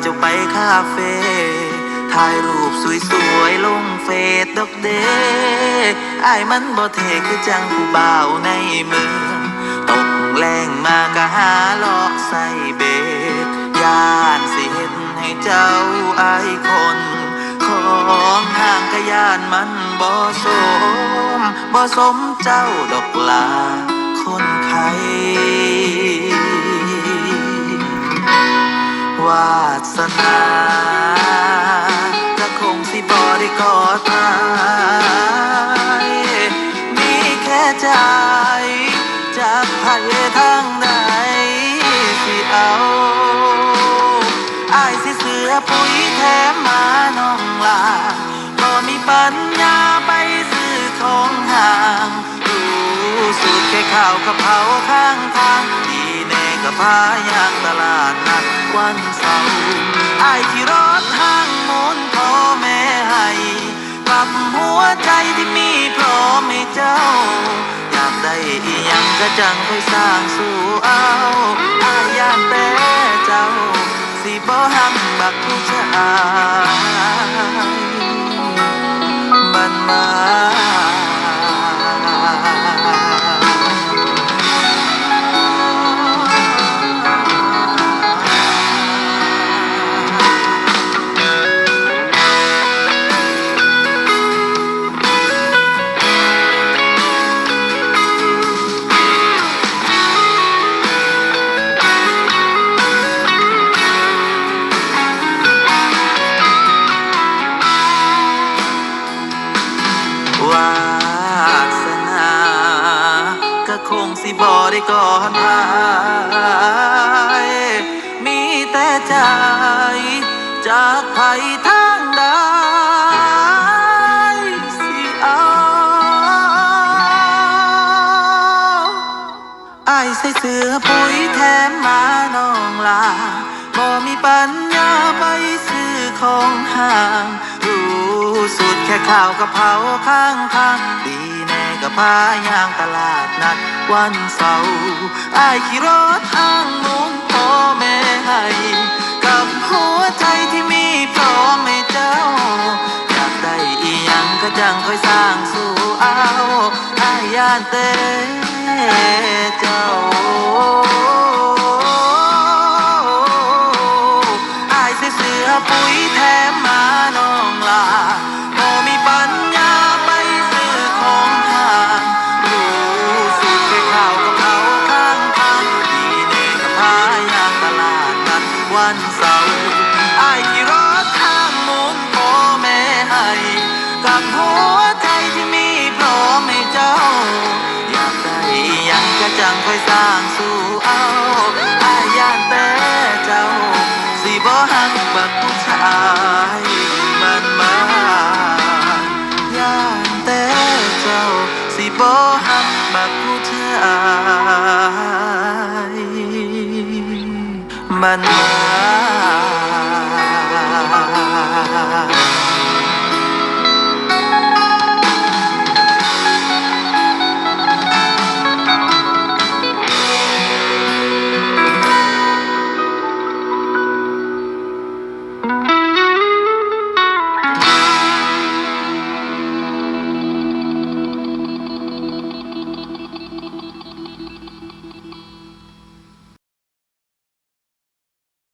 เจ้าไปคาเฟ่ถ่ายรูปสวยๆลงเฟซดอกเดอ้ายมันบ่เท่คือจังผู้บ่าวในเมืองตกแรงมากะหาเลาะใส่เบ็ดย่านสิเฮ็ดให้เจ้าอายคนของห่างกะย่านมันบ่สมเจ้าดอกลาคนไทยวาสนาก็คงสิบ่ได้กอดอายมีแค่ใจจากไผทางใดสิเอาอายสิเสือปุ๋ยแถมมาน้องลาบ่มีปัญญาไปซื้อของห่างรู้สูตรแค่ข้าวกะเพราข้างทางดีแน่ก็พายางตลาดนัดวันเสาร์อายขี่รถห้างหมุนพ่อแม่ให้กับหัวใจที่มีพร้อมให้เจ้าอยากได้อีหยังก็จังค่อยสร้างสู่เอาอายอยากแต่เจ้าสิบ่หักบักผู้ชายมันมาวาสนาก็คงสิบ่ได้ก่อนอายมีแต่ใจจากไผทางใดสิเอาอายใส่เสื้อปุ๋ยแถมมาน้องลาบ่มีปัญญาไปซื้อของห่างสูตรแค่ข้าวกะเพราข้างทางดีแน่ก็พายางตลาดนัดวันเสาร์อายขี่รถอ้างมุงพ่อแม่ให้กับหัวใจที่มีพร้อมให้เจ้าอยากได้อีหยังก็จังค่อยสร้างสู่เอาอายย่านแต่เจ้าอายใส่เสื้อปุ๋ยแถมมาน้องลาบ่มีปัญญาไปซื้อของห่างรู้สูตรแค่ข้าวกะเพราข้างทางดีแน่ก็พายางตลาดนัดวันเสาร์อายขี่รถทางหมุนพ่อแม่ให้กับหัวใจที่มีพร้อมให้เจ้าอยากได้อีหยังก็จังค่อยสร้างสู่เอาอายย่านแต่เจ้าสิบ่หักบักผู้ชายมันมาย่านแต่เจ้าสิบ่หักบักผู้ชายมันมา